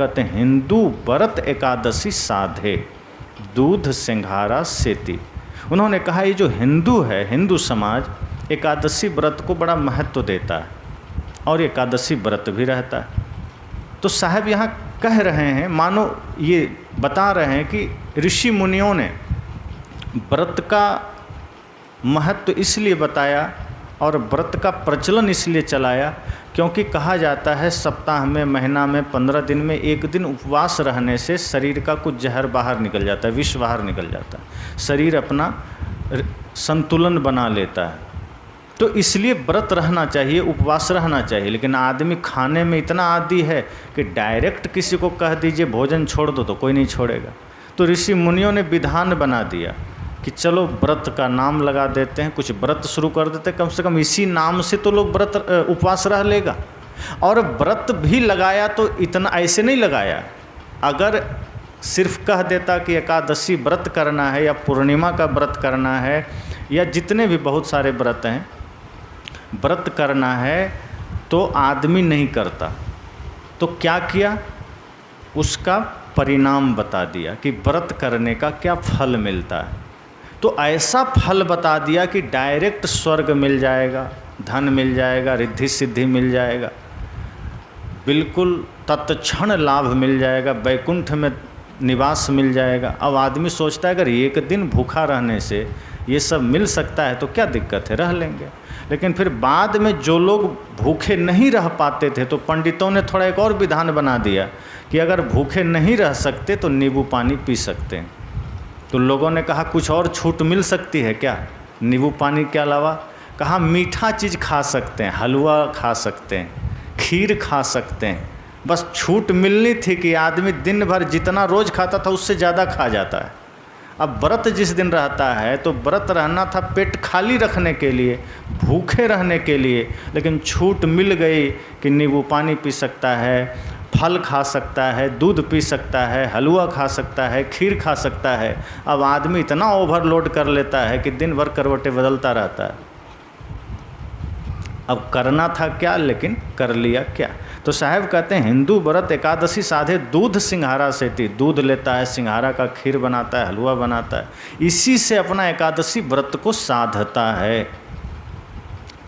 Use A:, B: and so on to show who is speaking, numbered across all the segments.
A: कहते हैं हिंदू व्रत एकादशी साधे दूध सिंघारा सेती। उन्होंने कहा ये जो हिंदू है, हिंदू समाज एकादशी व्रत को बड़ा महत्व देता है और एकादशी व्रत भी रहता है। तो साहब यहाँ कह रहे हैं, मानो ये बता रहे हैं कि ऋषि मुनियों ने व्रत का महत्व इसलिए बताया और व्रत का प्रचलन इसलिए चलाया क्योंकि कहा जाता है सप्ताह में, महीना में, 15 दिन में एक दिन उपवास रहने से शरीर का कुछ जहर बाहर निकल जाता है, विष बाहर निकल जाता है, शरीर अपना संतुलन बना लेता है। तो इसलिए व्रत रहना चाहिए, उपवास रहना चाहिए। लेकिन आदमी खाने में इतना आदी है कि डायरेक्ट किसी को कह दीजिए भोजन छोड़ दो तो कोई नहीं छोड़ेगा। तो ऋषि मुनियों ने विधान बना दिया कि चलो व्रत का नाम लगा देते हैं, कुछ व्रत शुरू कर देते हैं, कम से कम इसी नाम से तो लोग व्रत उपवास रह लेगा। और व्रत भी लगाया तो इतना ऐसे नहीं लगाया, अगर सिर्फ कह देता कि एकादशी व्रत करना है या पूर्णिमा का व्रत करना है या जितने भी बहुत सारे व्रत हैं व्रत करना है तो आदमी नहीं करता। तो क्या किया, उसका परिणाम बता दिया कि व्रत करने का क्या फल मिलता है। तो ऐसा फल बता दिया कि डायरेक्ट स्वर्ग मिल जाएगा, धन मिल जाएगा, रिद्धि सिद्धि मिल जाएगा, बिल्कुल तत्क्षण लाभ मिल जाएगा, वैकुंठ में निवास मिल जाएगा। अब आदमी सोचता है अगर एक दिन भूखा रहने से ये सब मिल सकता है तो क्या दिक्कत है, रह लेंगे। लेकिन फिर बाद में जो लोग भूखे नहीं रह पाते थे तो पंडितों ने थोड़ा एक और विधान बना दिया कि अगर भूखे नहीं रह सकते तो नींबू पानी पी सकते हैं। तो लोगों ने कहा कुछ और छूट मिल सकती है क्या नींबू पानी के अलावा? कहा मीठा चीज़ खा सकते हैं, हलवा खा सकते हैं, खीर खा सकते हैं। बस छूट मिलनी थी कि आदमी दिन भर जितना रोज़ खाता था उससे ज़्यादा खा जाता है। अब व्रत जिस दिन रहता है तो व्रत रहना था पेट खाली रखने के लिए, भूखे रहने के लिए, लेकिन छूट मिल गई कि नींबू पानी पी सकता है, फल खा सकता है, दूध पी सकता है, हलवा खा सकता है, खीर खा सकता है। अब आदमी इतना ओवरलोड कर लेता है कि दिन भर करवटें बदलता रहता है। अब करना था क्या, लेकिन कर लिया क्या। तो साहब कहते हैं हिंदू व्रत एकादशी साधे दूध सिंघारा सेती। दूध लेता है, सिंघारा का खीर बनाता है, हलवा बनाता है, इसी से अपना एकादशी व्रत को साधता है।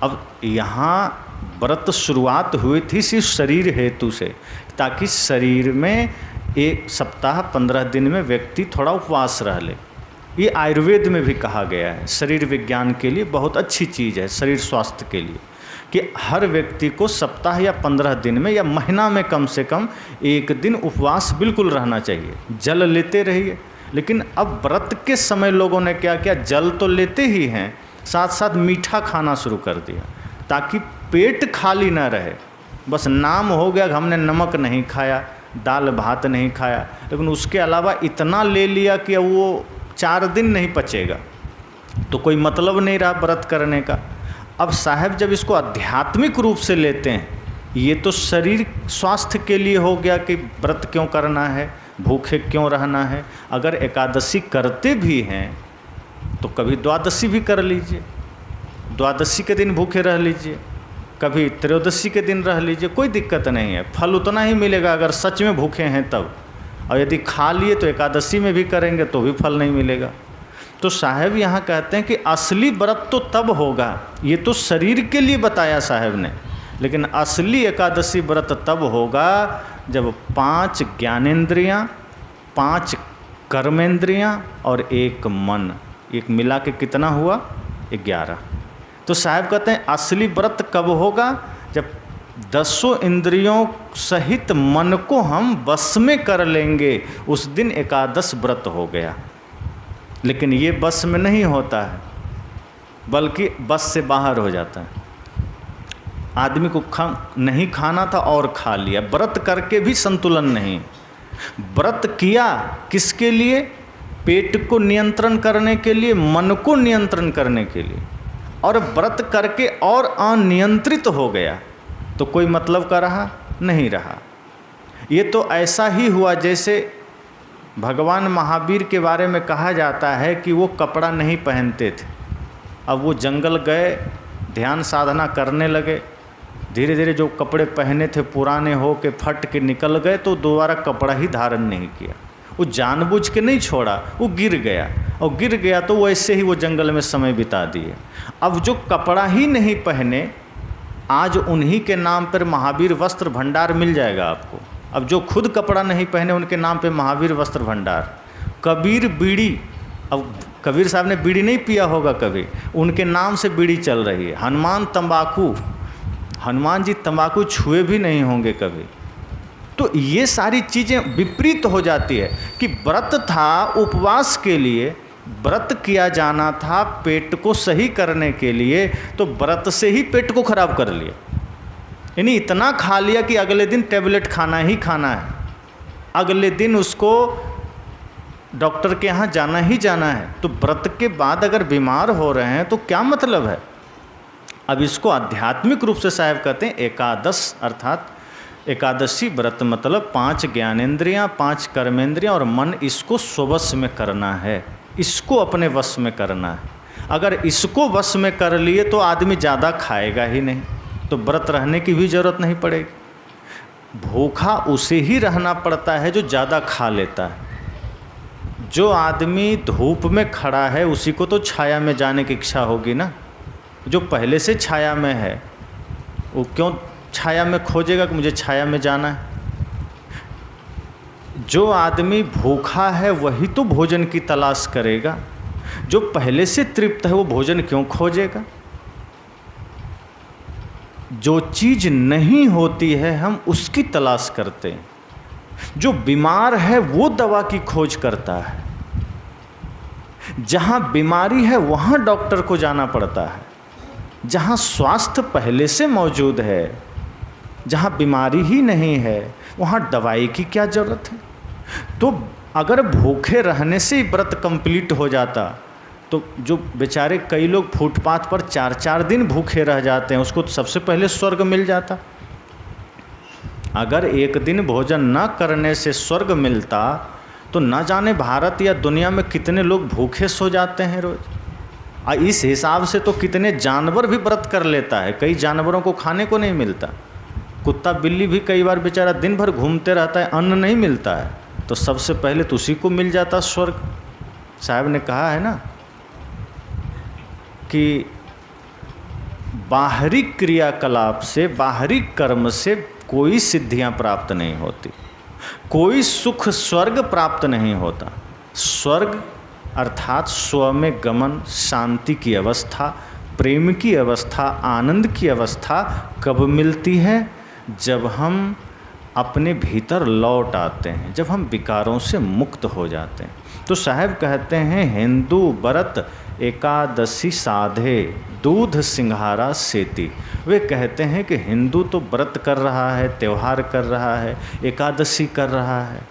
A: अब यहाँ व्रत शुरुआत हुई थी सिर्फ शरीर हेतु से, ताकि शरीर में एक सप्ताह 15 दिन में व्यक्ति थोड़ा उपवास रह ले। ये आयुर्वेद में भी कहा गया है, शरीर विज्ञान के लिए बहुत अच्छी चीज़ है, शरीर स्वास्थ्य के लिए, कि हर व्यक्ति को सप्ताह या 15 दिन में या महीना में कम से कम एक दिन उपवास बिल्कुल रहना चाहिए। जल लेते रहिए। लेकिन अब व्रत के समय लोगों ने क्या किया, जल तो लेते ही हैं, साथ साथ मीठा खाना शुरू कर दिया ताकि पेट खाली ना रहे। बस नाम हो गया कि हमने नमक नहीं खाया, दाल भात नहीं खाया, लेकिन उसके अलावा इतना ले लिया कि वो 4 दिन नहीं पचेगा, तो कोई मतलब नहीं रहा व्रत करने का। अब साहब जब इसको आध्यात्मिक रूप से लेते हैं, ये तो शरीर स्वास्थ्य के लिए हो गया कि व्रत क्यों करना है, भूखे क्यों रहना है। अगर एकादशी करते भी हैं तो कभी द्वादशी भी कर लीजिए, द्वादशी के दिन भूखे रह लीजिए, कभी त्रयोदशी के दिन रह लीजिए, कोई दिक्कत नहीं है। फल उतना ही मिलेगा अगर सच में भूखे हैं तब, और यदि खा लिए तो एकादशी में भी करेंगे तो भी फल नहीं मिलेगा। तो साहब यहाँ कहते हैं कि असली व्रत तो तब होगा, ये तो शरीर के लिए बताया साहब ने, लेकिन असली एकादशी व्रत तब होगा जब 5 ज्ञानेंद्रियाँ, 5 कर्मेंद्रियाँ और 1 मन, एक मिला के कितना हुआ, 11। तो साहब कहते हैं असली व्रत कब होगा, जब 10 इंद्रियों सहित मन को हम वश में कर लेंगे, उस दिन एकादश व्रत हो गया। लेकिन ये बस में नहीं होता है, बल्कि बस से बाहर हो जाता है। आदमी को नहीं खाना था और खा लिया, व्रत करके भी संतुलन नहीं। व्रत किया किसके लिए, पेट को नियंत्रण करने के लिए, मन को नियंत्रण करने के लिए, और व्रत करके और अनियंत्रित हो गया तो कोई मतलब का रहा नहीं रहा। ये तो ऐसा ही हुआ जैसे भगवान महावीर के बारे में कहा जाता है कि वो कपड़ा नहीं पहनते थे। अब वो जंगल गए, ध्यान साधना करने लगे, धीरे धीरे जो कपड़े पहने थे पुराने हो के फट के निकल गए तो दोबारा कपड़ा ही धारण नहीं किया। वो जानबूझ के नहीं छोड़ा, वो गिर गया, और गिर गया तो वैसे ही वो जंगल में समय बिता दिए। अब जो कपड़ा ही नहीं पहने, आज उन्हीं के नाम पर महावीर वस्त्र भंडार मिल जाएगा आपको। अब जो खुद कपड़ा नहीं पहने उनके नाम पे महावीर वस्त्र भंडार। कबीर बीड़ी, अब कबीर साहब ने बीड़ी नहीं पिया होगा कभी, उनके नाम से बीड़ी चल रही है। हनुमान तंबाकू, हनुमान जी तंबाकू छुए भी नहीं होंगे कभी। तो ये सारी चीज़ें विपरीत हो जाती है कि व्रत था उपवास के लिए, व्रत किया जाना था पेट को सही करने के लिए, तो व्रत से ही पेट को खराब कर लिया। यानी इतना खा लिया कि अगले दिन टेबलेट खाना ही खाना है, अगले दिन उसको डॉक्टर के यहाँ जाना ही जाना है। तो व्रत के बाद अगर बीमार हो रहे हैं तो क्या मतलब है। अब इसको आध्यात्मिक रूप से साहब कहते हैं एकादश, अर्थात एकादशी व्रत मतलब 5 ज्ञानेंद्रियाँ, 5 कर्मेंद्रियाँ और मन, इसको स्ववश में करना है, इसको अपने वश में करना है। अगर इसको वश में कर लिए तो आदमी ज़्यादा खाएगा ही नहीं, तो व्रत रहने की भी ज़रूरत नहीं पड़ेगी। भूखा उसे ही रहना पड़ता है जो ज़्यादा खा लेता है। जो आदमी धूप में खड़ा है उसी को तो छाया में जाने की इच्छा होगी ना। जो पहले से छाया में है वो क्यों छाया में खोजेगा कि मुझे छाया में जाना है। जो आदमी भूखा है वही तो भोजन की तलाश करेगा। जो पहले से तृप्त है वो भोजन क्यों खोजेगा। जो चीज़ नहीं होती है हम उसकी तलाश करते हैं। जो बीमार है वो दवा की खोज करता है। जहाँ बीमारी है वहाँ डॉक्टर को जाना पड़ता है। जहाँ स्वास्थ्य पहले से मौजूद है, जहाँ बीमारी ही नहीं है, वहाँ दवाई की क्या ज़रूरत है। तो अगर भूखे रहने से ही व्रत कंप्लीट हो जाता तो जो बेचारे कई लोग फुटपाथ पर 4-4 दिन भूखे रह जाते हैं उसको तो सबसे पहले स्वर्ग मिल जाता। अगर एक दिन भोजन न करने से स्वर्ग मिलता तो न जाने भारत या दुनिया में कितने लोग भूखे सो जाते हैं रोज। इस हिसाब से तो कितने जानवर भी व्रत कर लेता है। कई जानवरों को खाने को नहीं मिलता। कुत्ता बिल्ली भी कई बार बेचारा दिन भर घूमते रहता है, अन्न नहीं मिलता है, तो सबसे पहले तो उसी को मिल जाता स्वर्ग। साहब ने कहा है ना कि बाहरी क्रियाकलाप से, बाहरी कर्म से कोई सिद्धियां प्राप्त नहीं होती, कोई सुख स्वर्ग प्राप्त नहीं होता। स्वर्ग अर्थात स्व में गमन, शांति की अवस्था, प्रेम की अवस्था, आनंद की अवस्था कब मिलती है? जब हम अपने भीतर लौट आते हैं, जब हम विकारों से मुक्त हो जाते हैं। तो साहब कहते हैं हिंदू व्रत एकादशी साधे दूध सिंघारा सेती। वे कहते हैं कि हिंदू तो व्रत कर रहा है, त्यौहार कर रहा है, एकादशी कर रहा है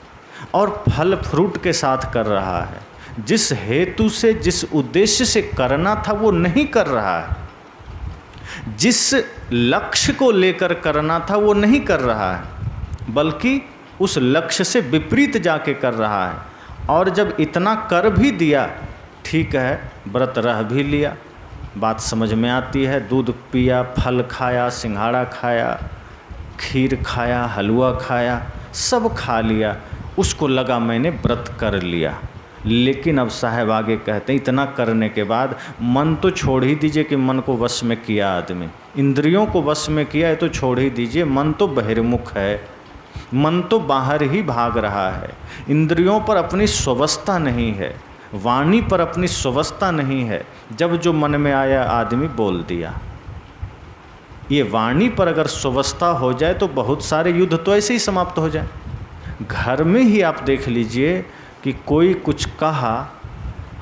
A: और फल फ्रूट के साथ कर रहा है। जिस हेतु से, जिस उद्देश्य से करना था वो नहीं कर रहा है, जिस लक्ष्य को लेकर करना था वो नहीं कर रहा है, बल्कि उस लक्ष्य से विपरीत जाके कर रहा है। और जब इतना कर भी दिया, ठीक है, व्रत रह भी लिया, बात समझ में आती है, दूध पिया, फल खाया, सिंघाड़ा खाया, खीर खाया, हलवा खाया, सब खा लिया, उसको लगा मैंने व्रत कर लिया। लेकिन अब साहब आगे कहते हैं इतना करने के बाद मन तो छोड़ ही दीजिए कि मन को वश में किया आदमी, इंद्रियों को वश में किया है तो छोड़ ही दीजिए। मन तो बहिर्मुख है, मन तो बाहर ही भाग रहा है, इंद्रियों पर अपनी स्ववस्था नहीं है, वाणी पर अपनी स्ववस्था नहीं है। जब जो मन में आया आदमी बोल दिया। ये वाणी पर अगर स्ववस्था हो जाए तो बहुत सारे युद्ध तो ऐसे ही समाप्त हो जाए। घर में ही आप देख लीजिए कि कोई कुछ कहा,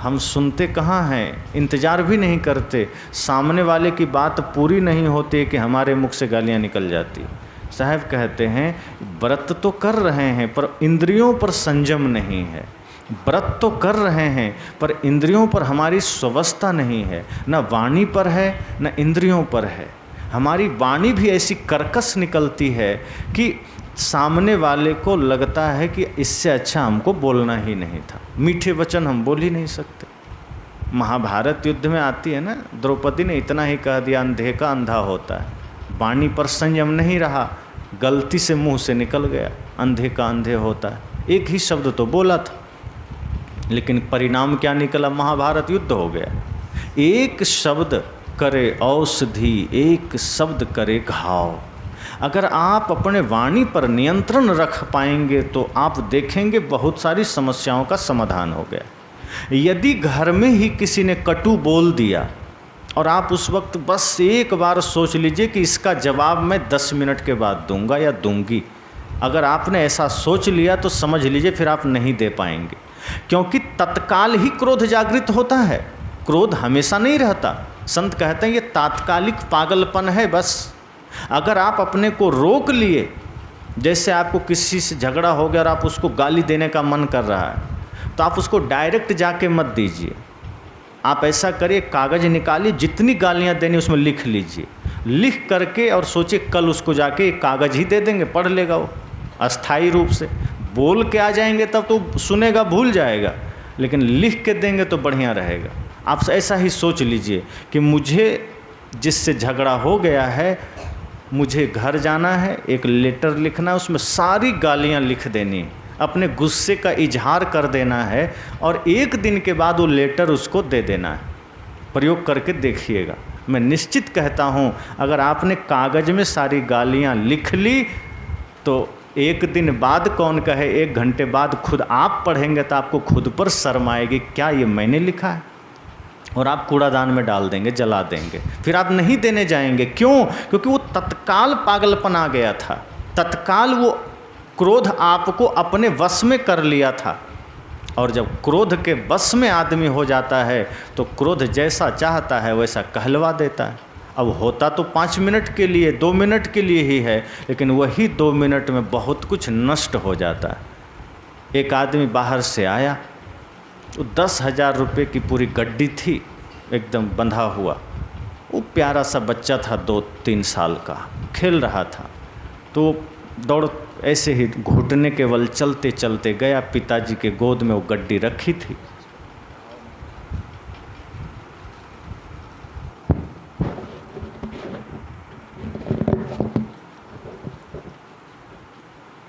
A: हम सुनते कहाँ हैं, इंतज़ार भी नहीं करते, सामने वाले की बात पूरी नहीं होती कि हमारे मुख से गालियाँ निकल जाती। साहब कहते हैं व्रत तो कर रहे हैं पर इंद्रियों पर संयम नहीं है। व्रत तो कर रहे हैं पर इंद्रियों पर हमारी स्ववस्था नहीं है, न वाणी पर है न इंद्रियों पर है। हमारी वाणी भी ऐसी कर्कश निकलती है कि सामने वाले को लगता है कि इससे अच्छा हमको बोलना ही नहीं था। मीठे वचन हम बोल ही नहीं सकते। महाभारत युद्ध में आती है ना, द्रौपदी ने इतना ही कह दिया, अंधे का अंधा होता है। वाणी पर संयम नहीं रहा, गलती से मुंह से निकल गया, अंधे का अंधे होता है। एक ही शब्द तो बोला था, लेकिन परिणाम क्या निकला? महाभारत युद्ध हो गया। एक शब्द करे औषधि, एक शब्द करे घाव। अगर आप अपने वाणी पर नियंत्रण रख पाएंगे तो आप देखेंगे बहुत सारी समस्याओं का समाधान हो गया। यदि घर में ही किसी ने कटु बोल दिया और आप उस वक्त बस एक बार सोच लीजिए कि इसका जवाब मैं 10 मिनट के बाद दूंगा या दूंगी, अगर आपने ऐसा सोच लिया तो समझ लीजिए फिर आप नहीं दे पाएंगे, क्योंकि तत्काल ही क्रोध जागृत होता है, क्रोध हमेशा नहीं रहता। संत कहते हैं ये तात्कालिक पागलपन है बस। अगर आप अपने को रोक लिए, जैसे आपको किसी से झगड़ा हो गया और आप उसको गाली देने का मन कर रहा है, तो आप उसको डायरेक्ट जाके मत दीजिए। आप ऐसा करिए, कागज़ निकालिए, जितनी गालियाँ देनी उसमें लिख लीजिए, लिख करके और सोचिए कल उसको जाके एक कागज़ ही दे देंगे, पढ़ लेगा वो अस्थाई रूप से। बोल के आ जाएंगे तब तो सुनेगा, भूल जाएगा, लेकिन लिख के देंगे तो बढ़िया रहेगा। आप ऐसा ही सोच लीजिए कि मुझे जिससे झगड़ा हो गया है, मुझे घर जाना है, एक लेटर लिखना है, उसमें सारी गालियाँ लिख देनी है, अपने गुस्से का इजहार कर देना है और एक दिन के बाद वो लेटर उसको दे देना है। प्रयोग करके देखिएगा। मैं निश्चित कहता हूँ, अगर आपने कागज़ में सारी गालियाँ लिख ली तो एक दिन बाद कौन कहे, 1 घंटे बाद खुद आप पढ़ेंगे तो आपको खुद पर शर्म आएगी, क्या ये मैंने लिखा है, और आप कूड़ादान में डाल देंगे, जला देंगे। फिर आप नहीं देने जाएंगे। क्यों? क्योंकि वो तत्काल पागलपन आ गया था, तत्काल वो क्रोध आपको अपने वश में कर लिया था। और जब क्रोध के वश में आदमी हो जाता है तो क्रोध जैसा चाहता है वैसा कहलवा देता है। अब होता तो 5 मिनट के लिए, 2 मिनट के लिए ही है, लेकिन वही 2 मिनट में बहुत कुछ नष्ट हो जाता है। एक आदमी बाहर से आया, वो 10,000 रुपये की पूरी गड्डी थी, एकदम बंधा हुआ। वो प्यारा सा बच्चा था, 2-3 साल का, खेल रहा था। तो दौड़ ऐसे ही घुटने के बल चलते चलते गया, पिताजी के गोद में वो गड्डी रखी थी।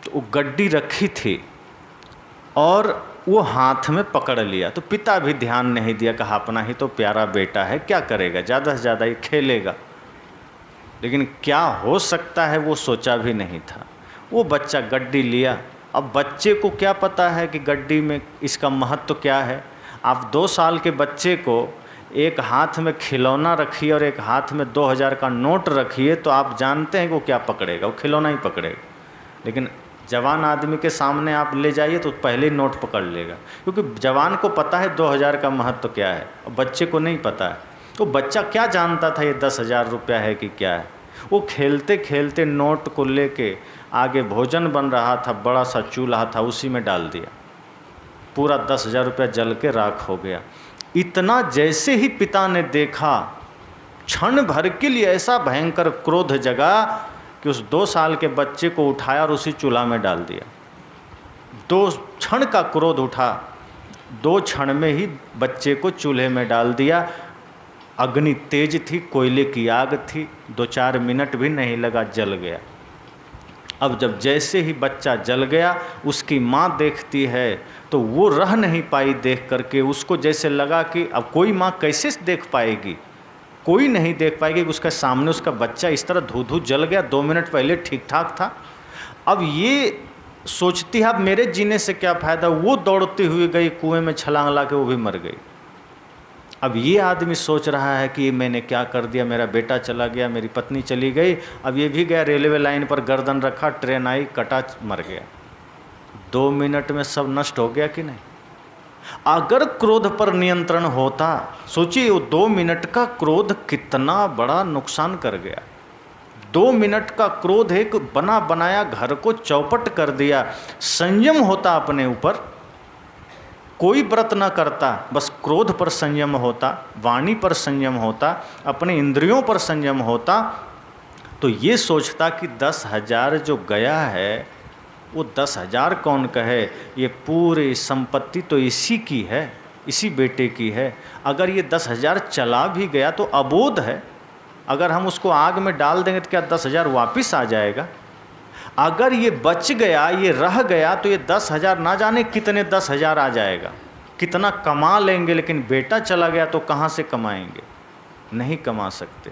A: तो वो गड्डी रखी थी और वो हाथ में पकड़ लिया। तो पिता भी ध्यान नहीं दिया, कहा अपना ही तो प्यारा बेटा है, क्या करेगा, ज़्यादा से ज़्यादा ये खेलेगा। लेकिन क्या हो सकता है वो सोचा भी नहीं था। वो बच्चा गड्डी लिया। अब बच्चे को क्या पता है कि गड्डी में इसका महत्व क्या है। आप 2 साल के बच्चे को एक हाथ में खिलौना रखिए और एक हाथ में 2000 का नोट रखिए, तो आप जानते हैं कि वो क्या पकड़ेगा, वो खिलौना ही पकड़ेगा। लेकिन जवान आदमी के सामने आप ले जाइए तो पहले ही नोट पकड़ लेगा, क्योंकि जवान को पता है 2000 का महत्व क्या है, और बच्चे को नहीं पता है। तो बच्चा क्या जानता था ये 10,000 रुपया है कि क्या है। वो खेलते खेलते नोट को लेके आगे भोजन बन रहा था, बड़ा सा चूल्हा था, उसी में डाल दिया। पूरा 10,000 रुपया जल के राख हो गया। इतना जैसे ही पिता ने देखा, क्षण भर के लिए ऐसा भयंकर क्रोध जगा कि उस 2 साल के बच्चे को उठाया और उसी चूल्हा में डाल दिया। 2 क्षण का क्रोध उठा, 2 क्षण में ही बच्चे को चूल्हे में डाल दिया। अग्नि तेज थी, कोयले की आग थी, 2-4 मिनट भी नहीं लगा, जल गया। अब जब जैसे ही बच्चा जल गया, उसकी माँ देखती है तो वो रह नहीं पाई देख करके। उसको जैसे लगा कि अब कोई माँ कैसे देख पाएगी, कोई नहीं देख पाएगी कि उसके सामने उसका बच्चा इस तरह धू-धू जल गया। 2 मिनट पहले ठीक ठाक था। अब ये सोचती है अब मेरे जीने से क्या फ़ायदा। वो दौड़ती हुई गई, कुएं में छलांग ला के वो भी मर गई। अब ये आदमी सोच रहा है कि मैंने क्या कर दिया, मेरा बेटा चला गया, मेरी पत्नी चली गई, अब ये भी गया, रेलवे लाइन पर गर्दन रखा, ट्रेन आई, कटा, मर गया। 2 मिनट में सब नष्ट हो गया कि नहीं। अगर क्रोध पर नियंत्रण होता, सोचिए वो 2 मिनट का क्रोध कितना बड़ा नुकसान कर गया। 2 मिनट का क्रोध एक बना बनाया घर को चौपट कर दिया। संयम होता अपने ऊपर, कोई व्रत न करता, बस क्रोध पर संयम होता, वाणी पर संयम होता, अपने इंद्रियों पर संयम होता, तो ये सोचता कि 10,000 जो गया है वो 10,000 कौन कहे, ये पूरी संपत्ति तो इसी की है, इसी बेटे की है। अगर ये 10,000 चला भी गया तो अबोध है, अगर हम उसको आग में डाल देंगे तो क्या 10,000 वापस आ जाएगा? अगर ये बच गया, ये रह गया, तो ये 10,000 ना जाने कितने 10,000 आ जाएगा, कितना कमा लेंगे। लेकिन बेटा चला गया तो कहाँ से कमाएंगे? नहीं कमा सकते।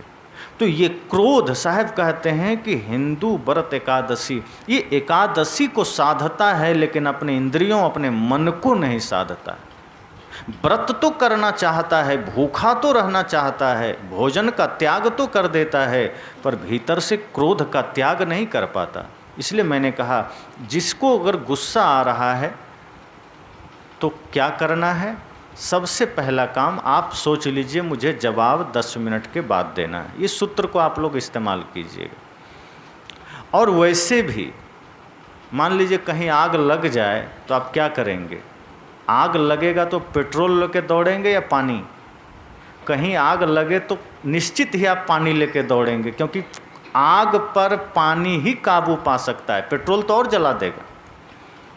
A: तो ये क्रोध, साहब कहते हैं कि हिंदू व्रत एकादशी, ये एकादशी को साधता है लेकिन अपने इंद्रियों, अपने मन को नहीं साधता है। व्रत तो करना चाहता है, भूखा तो रहना चाहता है, भोजन का त्याग तो कर देता है, पर भीतर से क्रोध का त्याग नहीं कर पाता। इसलिए मैंने कहा, जिसको अगर गुस्सा आ रहा है तो क्या करना है? सबसे पहला काम आप सोच लीजिए, मुझे जवाब 10 मिनट के बाद देना है। इस सूत्र को आप लोग इस्तेमाल कीजिएगा। और वैसे भी मान लीजिए कहीं आग लग जाए तो आप क्या करेंगे? आग लगेगा तो पेट्रोल लेके दौड़ेंगे या पानी? कहीं आग लगे तो निश्चित ही आप पानी लेके दौड़ेंगे, क्योंकि आग पर पानी ही काबू पा सकता है, पेट्रोल तो और जला देगा।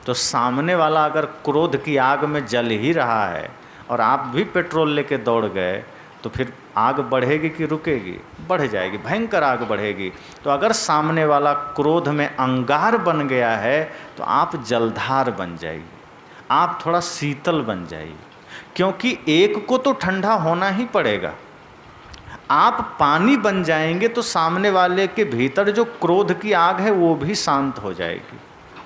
A: तो सामने वाला अगर क्रोध की आग में जल ही रहा है और आप भी पेट्रोल लेके दौड़ गए, तो फिर आग बढ़ेगी कि रुकेगी? बढ़ जाएगी, भयंकर आग बढ़ेगी। तो अगर सामने वाला क्रोध में अंगार बन गया है तो आप जलधार बन जाइए, आप थोड़ा शीतल बन जाइए, क्योंकि एक को तो ठंडा होना ही पड़ेगा। आप पानी बन जाएंगे तो सामने वाले के भीतर जो क्रोध की आग है वो भी शांत हो जाएगी,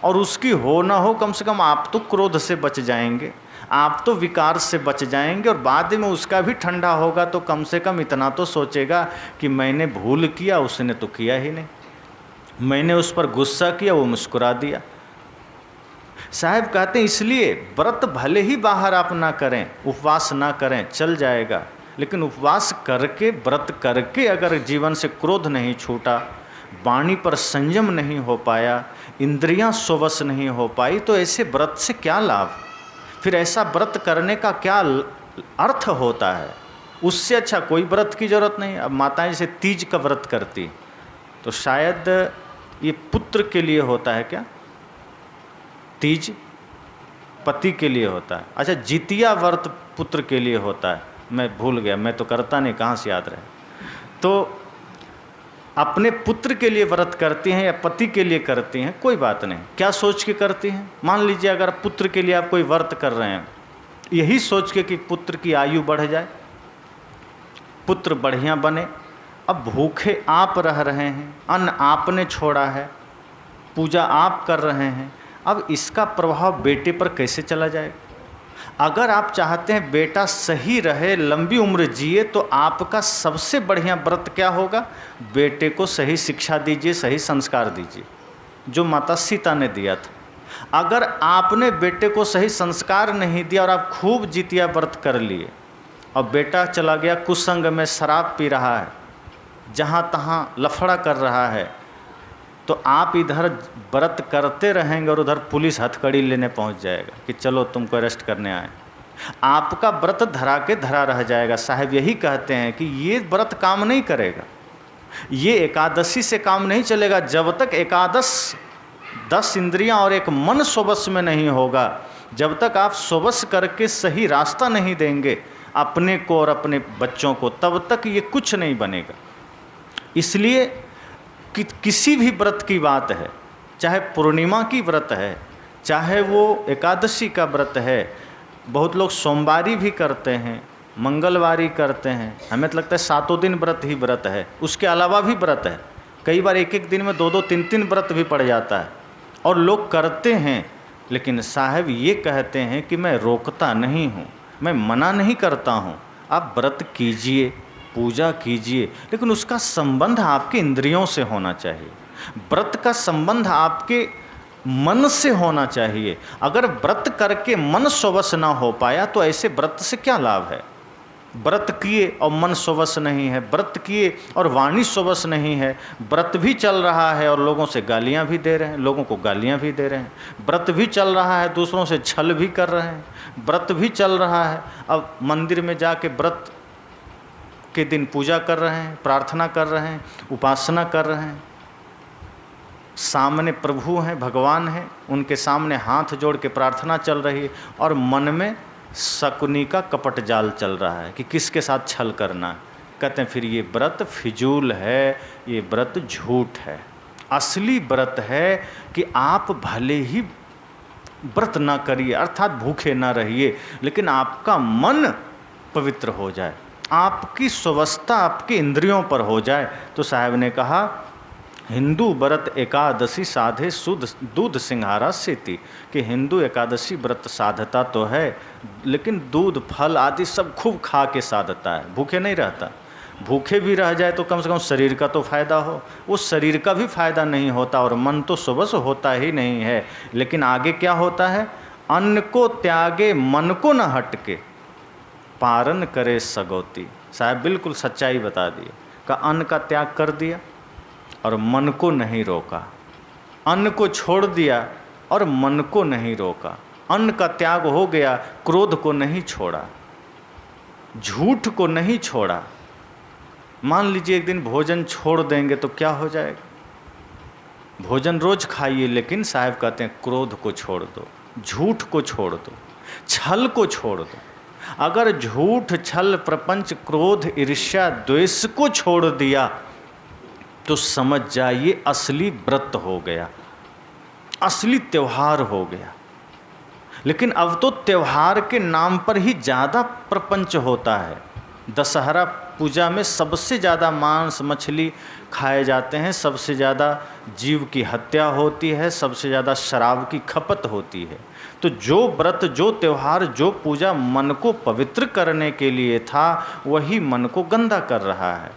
A: और उसकी हो ना हो, कम से कम आप तो क्रोध से बच जाएंगे, आप तो विकार से बच जाएंगे। और बाद में उसका भी ठंडा होगा तो कम से कम इतना तो सोचेगा कि मैंने भूल किया, उसने तो किया ही नहीं, मैंने उस पर गुस्सा किया, वो मुस्कुरा दिया। साहब कहते हैं इसलिए व्रत भले ही बाहर आप ना करें, उपवास ना करें, चल जाएगा, लेकिन उपवास करके, व्रत करके अगर जीवन से क्रोध नहीं छूटा, वाणी पर संयम नहीं हो पाया, इंद्रियां स्ववश नहीं हो पाई, तो ऐसे व्रत से क्या लाभ? फिर ऐसा व्रत करने का क्या अर्थ होता है? उससे अच्छा कोई व्रत की जरूरत नहीं। अब माताएं जैसे तीज का व्रत करती, तो शायद ये पुत्र के लिए होता है क्या? तीज पति के लिए होता है। अच्छा, जितिया व्रत पुत्र के लिए होता है, मैं भूल गया, मैं तो करता नहीं, कहाँ से याद रहे। तो अपने पुत्र के लिए व्रत करती हैं या पति के लिए करती हैं, कोई बात नहीं, क्या सोच के करती हैं? मान लीजिए अगर पुत्र के लिए आप कोई व्रत कर रहे हैं, यही सोच के कि पुत्र की आयु बढ़ जाए, पुत्र बढ़िया बने। अब भूखे आप रह रहे हैं, अन्न आपने छोड़ा है, पूजा आप कर रहे हैं, अब इसका प्रभाव बेटे पर कैसे चला जाएगा? अगर आप चाहते हैं बेटा सही रहे, लंबी उम्र जिए, तो आपका सबसे बढ़िया व्रत क्या होगा? बेटे को सही शिक्षा दीजिए, सही संस्कार दीजिए, जो माता सीता ने दिया था। अगर आपने बेटे को सही संस्कार नहीं दिया और आप खूब जितिया व्रत कर लिए और बेटा चला गया कुसंग में, शराब पी रहा है, जहाँ तहाँ लफड़ा कर रहा है, तो आप इधर व्रत करते रहेंगे और उधर पुलिस हथकड़ी लेने पहुंच जाएगा कि चलो तुमको अरेस्ट करने आए। आपका व्रत धरा के धरा रह जाएगा। साहब यही कहते हैं कि ये व्रत काम नहीं करेगा, ये एकादशी से काम नहीं चलेगा जब तक एकादश 10 इंद्रियां और एक मन स्ववश में नहीं होगा, जब तक आप स्ववश करके सही रास्ता नहीं देंगे अपने को और अपने बच्चों को, तब तक ये कुछ नहीं बनेगा। इसलिए कि किसी भी व्रत की बात है, चाहे पूर्णिमा की व्रत है, चाहे वो एकादशी का व्रत है, बहुत लोग सोमवारी भी करते हैं, मंगलवारी करते हैं, हमें तो लगता है 7 दिन व्रत ही व्रत है, उसके अलावा भी व्रत है। कई बार एक एक दिन में 2-2, 3-3 व्रत भी पड़ जाता है और लोग करते हैं। लेकिन साहब ये कहते हैं कि मैं रोकता नहीं हूँ, मैं मना नहीं करता हूँ, आप व्रत कीजिए, पूजा कीजिए, लेकिन उसका संबंध आपके इंद्रियों से होना चाहिए, व्रत का संबंध आपके मन से होना चाहिए। अगर व्रत करके मन स्ववश ना हो पाया तो ऐसे व्रत से क्या लाभ है? व्रत किए और मन स्ववश नहीं है, व्रत किए और वाणी स्ववश नहीं है, व्रत भी चल रहा है और लोगों से गालियां भी दे रहे हैं, लोगों को गालियां भी दे रहे हैं, व्रत भी चल रहा है, दूसरों से छल भी कर रहे हैं, व्रत भी चल रहा है, अब मंदिर में जाके व्रत के दिन पूजा कर रहे हैं, प्रार्थना कर रहे हैं, उपासना कर रहे हैं, सामने प्रभु हैं, भगवान हैं, उनके सामने हाथ जोड़ के प्रार्थना चल रही है और मन में शकुनी का कपट जाल चल रहा है कि किसके साथ छल करना है। कहते हैं फिर ये व्रत फिजूल है, ये व्रत झूठ है। असली व्रत है कि आप भले ही व्रत ना करिए, अर्थात भूखे ना रहिए, लेकिन आपका मन पवित्र हो जाए, आपकी स्वस्थता आपकी इंद्रियों पर हो जाए। तो साहब ने कहा हिंदू व्रत एकादशी साधे शुद्ध दूध सिंघारा सेती, कि हिंदू एकादशी व्रत साधता तो है लेकिन दूध फल आदि सब खूब खा के साधता है, भूखे नहीं रहता। भूखे भी रह जाए तो कम से कम शरीर का तो फायदा हो, उस शरीर का भी फायदा नहीं होता और मन तो सुबह से होता ही नहीं है। लेकिन आगे क्या होता है, अन्न को त्यागे मन को न हटके, पारन करे सगौती। साहब बिल्कुल सच्चाई बता दिए का अन्न का त्याग कर दिया और मन को नहीं रोका, अन्न को छोड़ दिया और मन को नहीं रोका। अन्न का त्याग हो गया, क्रोध को नहीं छोड़ा, झूठ को नहीं छोड़ा। मान लीजिए एक दिन भोजन छोड़ देंगे तो क्या हो जाएगा, भोजन रोज खाइए, लेकिन साहब कहते हैं क्रोध को छोड़ दो, झूठ को छोड़ दो, छल को छोड़ दो। अगर झूठ, छल, प्रपंच, क्रोध, ईर्ष्या, द्वेष को छोड़ दिया तो समझ जाइए असली व्रत हो गया, असली त्यौहार हो गया। लेकिन अब तो त्यौहार के नाम पर ही ज़्यादा प्रपंच होता है। दशहरा पूजा में सबसे ज़्यादा मांस मछली खाए जाते हैं, सबसे ज़्यादा जीव की हत्या होती है, सबसे ज़्यादा शराब की खपत होती है। तो जो व्रत, जो त्यौहार, जो पूजा मन को पवित्र करने के लिए था, वही मन को गंदा कर रहा है।